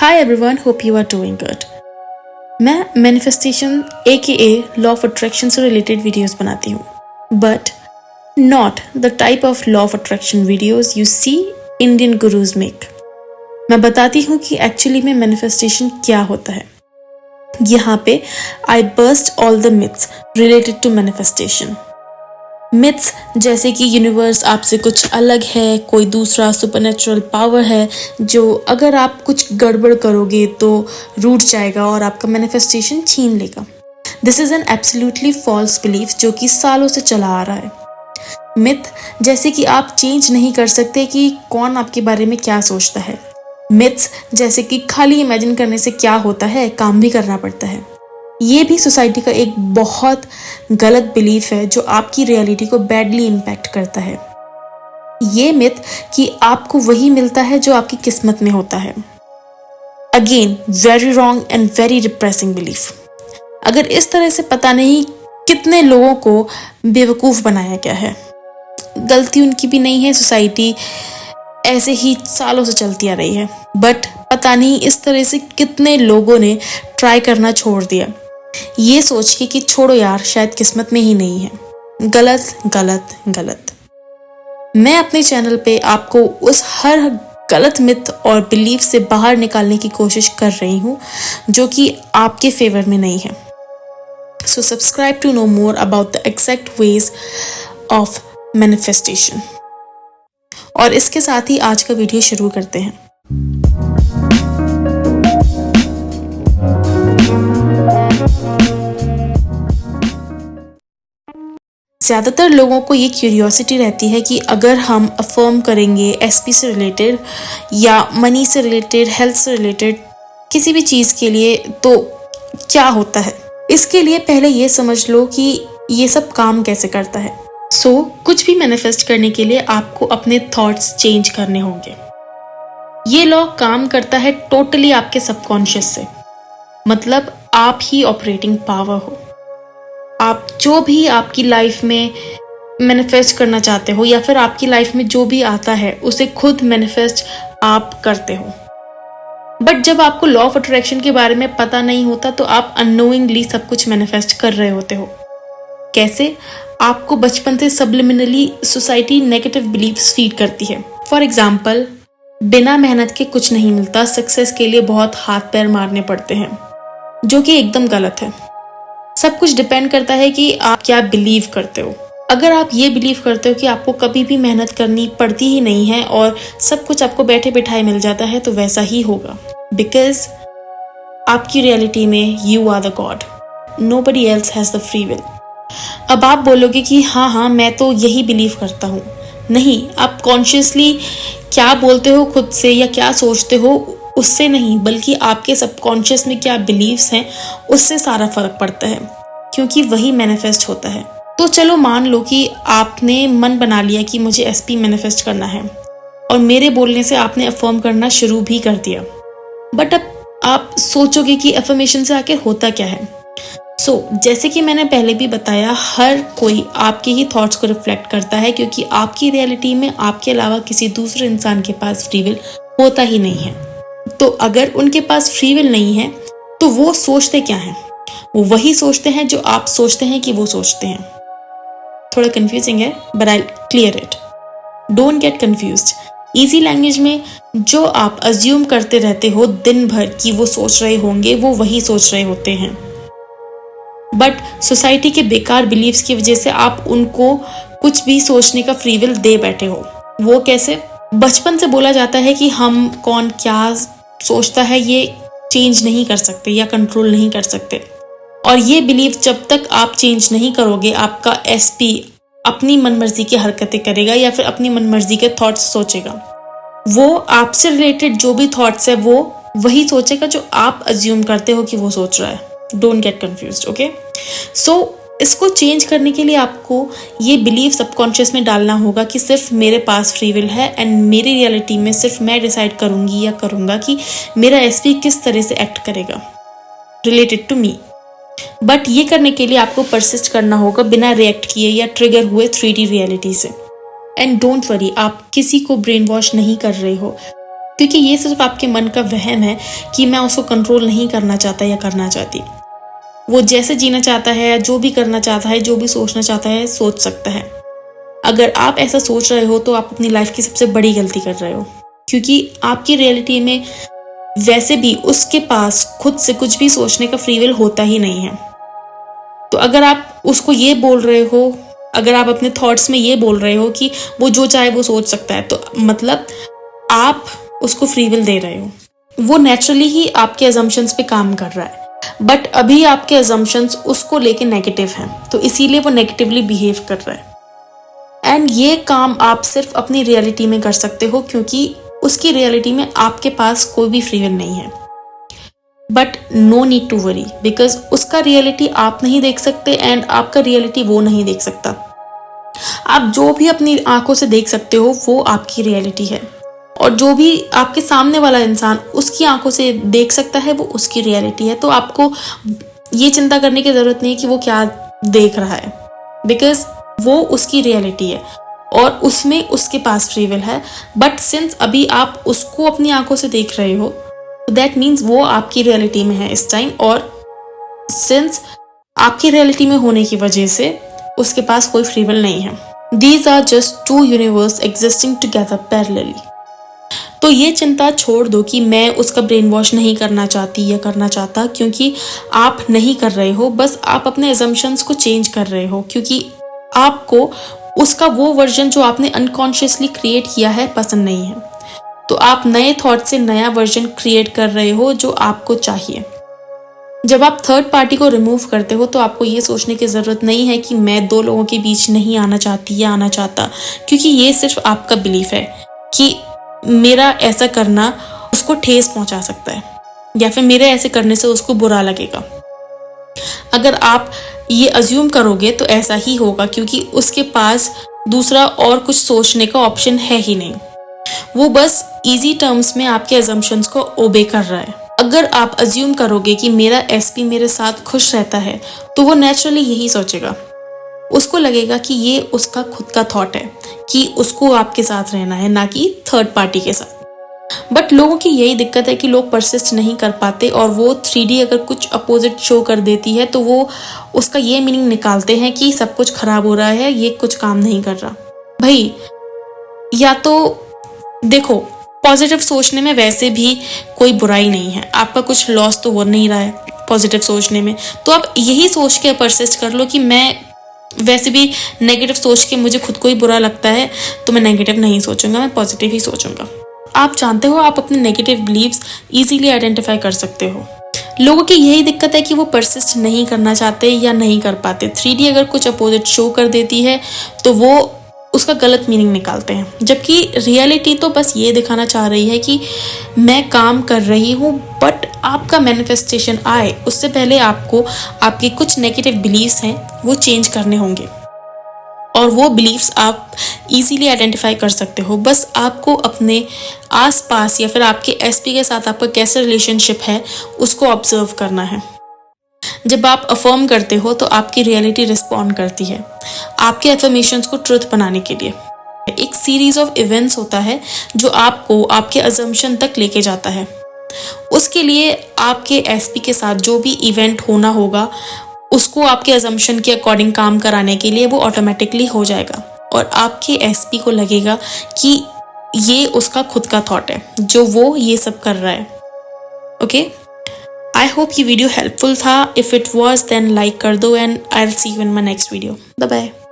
Hi everyone, hope you are doing good. मैं manifestation AKA law of attraction से related videos बनाती हूँ, but not the type of law of attraction videos you see Indian gurus make. मैं बताती हूँ कि actually में manifestation क्या होता है। यहाँ पे I burst all the myths related to manifestation. Myths जैसे कि यूनिवर्स आपसे कुछ अलग है, कोई दूसरा सुपरनेचुरल पावर है जो अगर आप कुछ गड़बड़ करोगे तो रूठ जाएगा और आपका मैनिफेस्टेशन छीन लेगा। This is an absolutely false belief जो कि सालों से चला आ रहा है। मिथ जैसे कि आप चेंज नहीं कर सकते कि कौन आपके बारे में क्या सोचता है। मिथ्स जैसे कि खाली इमेजिन करने से क्या होता है, काम भी करना पड़ता है। ये भी सोसाइटी का एक बहुत गलत बिलीफ है जो आपकी रियलिटी को बैडली इम्पैक्ट करता है। ये मिथ कि आपको वही मिलता है जो आपकी किस्मत में होता है। Again very wrong and very depressing belief. अगर इस तरह से पता नहीं कितने लोगों को बेवकूफ़ बनाया गया है। गलती उनकी भी नहीं है, सोसाइटी ऐसे ही सालों से चलती आ रही है, बट पता नहीं इस तरह से कितने लोगों ने ट्राई करना छोड़ दिया ये सोच के कि छोड़ो यार, शायद किस्मत में ही नहीं है। गलत गलत गलत। मैं अपने चैनल पे आपको उस हर गलत मिथ और बिलीफ से बाहर निकालने की कोशिश कर रही हूँ जो कि आपके फेवर में नहीं है। So subscribe to know more about the exact ways of manifestation. और इसके साथ ही आज का वीडियो शुरू करते हैं। ज़्यादातर लोगों को ये क्यूरियोसिटी रहती है कि अगर हम अफर्म करेंगे SP से रिलेटेड या मनी से रिलेटेड, हेल्थ से रिलेटेड किसी भी चीज़ के लिए तो क्या होता है। इसके लिए पहले ये समझ लो कि ये सब काम कैसे करता है। कुछ भी मैनिफेस्ट करने के लिए आपको अपने थॉट्स चेंज करने होंगे। ये लॉ काम करता है टोटली आपके सबकॉन्शियस से, मतलब आप ही ऑपरेटिंग पावर हो। आप जो भी आपकी लाइफ में मैनिफेस्ट करना चाहते हो या फिर आपकी लाइफ में जो भी आता है उसे खुद मैनिफेस्ट आप करते हो। बट जब आपको लॉ ऑफ अट्रैक्शन के बारे में पता नहीं होता तो आप अननोइंगली सब कुछ मैनिफेस्ट कर रहे होते हो। कैसे? आपको बचपन से subliminally society negative beliefs feed करती है। फॉर एग्जाम्पल, बिना मेहनत के कुछ नहीं मिलता, सक्सेस के लिए बहुत हाथ पैर मारने पड़ते हैं, जो कि एकदम गलत है। सब कुछ डिपेंड करता है कि आप क्या बिलीव करते हो। अगर आप ये बिलीव करते हो कि आपको कभी भी मेहनत करनी पड़ती ही नहीं है और सब कुछ आपको बैठे बिठाए मिल जाता है तो वैसा ही होगा, बिकॉज आपकी रियलिटी में you are the god, nobody else has the free will. अब आप बोलोगे कि हाँ मैं तो यही बिलीव करता हूँ। नहीं, आप कॉन्शियसली क्या बोलते हो खुद से या क्या सोचते हो उससे नहीं, बल्कि आपके सबकॉन्शियस में क्या बिलीव्स हैं उससे सारा फर्क पड़ता है, क्योंकि वही मैनिफेस्ट होता है। तो चलो मान लो कि आपने मन बना लिया कि मुझे SP मैनिफेस्ट करना है और मेरे बोलने से आपने अफर्म करना शुरू भी कर दिया। बट अब आप सोचोगे कि अफर्मेशन से आके होता क्या है। जैसे कि मैंने पहले भी बताया, हर कोई आपके ही थॉट्स को रिफ्लेक्ट करता है, क्योंकि आपकी रियलिटी में आपके अलावा किसी दूसरे इंसान के पास फ्री विल होता ही नहीं है। तो अगर उनके पास फ्री विल नहीं है तो वो सोचते क्या हैं? वो वही सोचते हैं जो आप सोचते हैं कि वो सोचते हैं। थोड़ा कंफ्यूजिंग है, but I clear it. Don't get confused. Easy language में, जो आप अज्यूम करते रहते हो दिन भर कि वो सोच रहे होंगे, वो वही सोच रहे होते हैं। बट सोसाइटी के बेकार बिलीव्स की वजह से आप उनको कुछ भी सोचने का फ्री विल दे बैठे हो। वो कैसे? बचपन से बोला जाता है कि हम कौन क्या सोचता है ये चेंज नहीं कर सकते या कंट्रोल नहीं कर सकते, और ये बिलीव जब तक आप चेंज नहीं करोगे, आपका SP अपनी मनमर्जी की हरकतें करेगा या फिर अपनी मनमर्जी के थॉट्स सोचेगा। वो आपसे रिलेटेड जो भी थॉट्स है वो वही सोचेगा जो आप अज्यूम करते हो कि वो सोच रहा है। Don't get confused, okay? इसको चेंज करने के लिए आपको ये बिलीव सबकॉन्शियस में डालना होगा कि सिर्फ मेरे पास फ्री विल है एंड मेरी रियलिटी में सिर्फ मैं डिसाइड करूंगी या करूंगा कि मेरा SP किस तरह से एक्ट करेगा रिलेटेड टू मी। बट ये करने के लिए आपको परसिस्ट करना होगा बिना रिएक्ट किए या ट्रिगर हुए 3D रियलिटी से। एंड डोंट वरी, आप किसी को ब्रेन वॉश नहीं कर रहे हो। क्योंकि ये सिर्फ आपके मन का वहम है कि मैं उसको कंट्रोल नहीं करना चाहता या करना चाहती। वो जैसे जीना चाहता है, जो भी करना चाहता है, जो भी सोचना चाहता है, सोच सकता है। अगर आप ऐसा सोच रहे हो तो आप अपनी लाइफ की सबसे बड़ी गलती कर रहे हो, क्योंकि आपकी रियलिटी में वैसे भी उसके पास खुद से कुछ भी सोचने का फ्री विल होता ही नहीं है। तो अगर आप उसको ये बोल रहे हो, अगर आप अपने थॉट्स में ये बोल रहे हो कि वो जो चाहे वो सोच सकता है, तो मतलब आप उसको फ्री विल दे रहे हो। वो नेचुरली ही आपके अजम्पशंस पे काम कर रहा है, बट अभी आपके अजम्पशंस उसको लेके नेगेटिव हैं, तो इसीलिए वो नेगेटिवली बिहेव कर रहा है। एंड ये काम आप सिर्फ अपनी रियलिटी में कर सकते हो, क्योंकि उसकी रियलिटी में आपके पास कोई भी फ्री विल नहीं है। But no need to worry, because उसका रियलिटी आप नहीं देख सकते एंड आपका रियलिटी वो नहीं देख सकता। आप जो भी अपनी आंखों से देख सकते हो वो आपकी रियलिटी है, और जो भी आपके सामने वाला इंसान उसकी आंखों से देख सकता है वो उसकी रियलिटी है। तो आपको ये चिंता करने की ज़रूरत नहीं है कि वो क्या देख रहा है, बिकॉज वो उसकी रियलिटी है और उसमें उसके पास फ्री विल है। बट सिंस अभी आप उसको अपनी आंखों से देख रहे हो, दैट मीन्स वो आपकी रियलिटी में है इस टाइम, और सिंस आपकी रियलिटी में होने की वजह से उसके पास कोई फ्री विल नहीं है। These are just two universe existing together parallelly. तो ये चिंता छोड़ दो कि मैं उसका ब्रेन वॉश नहीं करना चाहती या करना चाहता, क्योंकि आप नहीं कर रहे हो, बस आप अपने अजम्पशंस को चेंज कर रहे हो, क्योंकि आपको उसका वो वर्जन जो आपने अनकॉन्शियसली क्रिएट किया है पसंद नहीं है। तो आप नए थॉट से नया वर्जन क्रिएट कर रहे हो जो आपको चाहिए। जब आप थर्ड पार्टी को रिमूव करते हो तो आपको ये सोचने की ज़रूरत नहीं है कि मैं दो लोगों के बीच नहीं आना चाहती या आना चाहता, क्योंकि ये सिर्फ आपका बिलीफ है कि मेरा ऐसा करना उसको ठेस पहुंचा सकता है या फिर मेरे ऐसे करने से उसको बुरा लगेगा। अगर आप ये अज्यूम करोगे तो ऐसा ही होगा, क्योंकि उसके पास दूसरा और कुछ सोचने का ऑप्शन है ही नहीं। वो बस इजी टर्म्स में आपके अजम्पशंस को ओबे कर रहा है। अगर आप अज्यूम करोगे कि मेरा एसपी मेरे साथ खुश रहता है तो वो नेचुरली यही सोचेगा। उसको लगेगा कि ये उसका खुद का थॉट है कि उसको आपके साथ रहना है, ना कि थर्ड पार्टी के साथ। बट लोगों की यही दिक्कत है कि लोग परसिस्ट नहीं कर पाते, और वो 3D अगर कुछ अपोजिट शो कर देती है तो वो उसका ये मीनिंग निकालते हैं कि सब कुछ खराब हो रहा है, ये कुछ काम नहीं कर रहा। भाई, या तो देखो, पॉजिटिव सोचने में वैसे भी कोई बुराई नहीं है, आपका कुछ लॉस तो हो नहीं रहा है पॉजिटिव सोचने में। तो आप यही सोच के परसिस्ट कर लो कि मैं वैसे भी नेगेटिव सोच के मुझे खुद को ही बुरा लगता है, तो मैं नेगेटिव नहीं सोचूंगा, मैं पॉजिटिव ही सोचूंगा। आप जानते हो, आप अपने नेगेटिव बिलीव्स इजीली आइडेंटिफाई कर सकते हो। लोगों की यही दिक्कत है कि वो परसिस्ट नहीं करना चाहते या नहीं कर पाते। 3D अगर कुछ अपोजिट शो कर देती है तो वो उसका गलत मीनिंग निकालते हैं, जबकि रियलिटी तो बस ये दिखाना चाह रही है कि मैं काम कर रही हूँ। बट आपका मैनिफेस्टेशन आए उससे पहले आपको आपके कुछ नेगेटिव बिलीव्स हैं वो चेंज करने होंगे, और वो बिलीव्स आप इजीली आइडेंटिफाई कर सकते हो। बस आपको अपने आसपास या फिर आपके एसपी के साथ आपका कैसा रिलेशनशिप है उसको ऑब्जर्व करना है। जब आप अफर्म करते हो तो आपकी रियलिटी रिस्पॉन्ड करती है आपके अफर्मेशंस को ट्रुथ बनाने के लिए। एक सीरीज ऑफ इवेंट्स होता है जो आपको आपके अजम्पशन तक लेके जाता है। उसके लिए आपके एसपी के साथ जो भी इवेंट होना होगा उसको आपके अजम्पशन के अकॉर्डिंग काम कराने के लिए वो ऑटोमेटिकली हो जाएगा, और आपके एसपी को लगेगा कि ये उसका खुद का थॉट है जो वो ये सब कर रहा है। ओके, आई होप ये वीडियो हेल्पफुल था। If it was then like कर दो, and I will see you in my next video. Bye bye.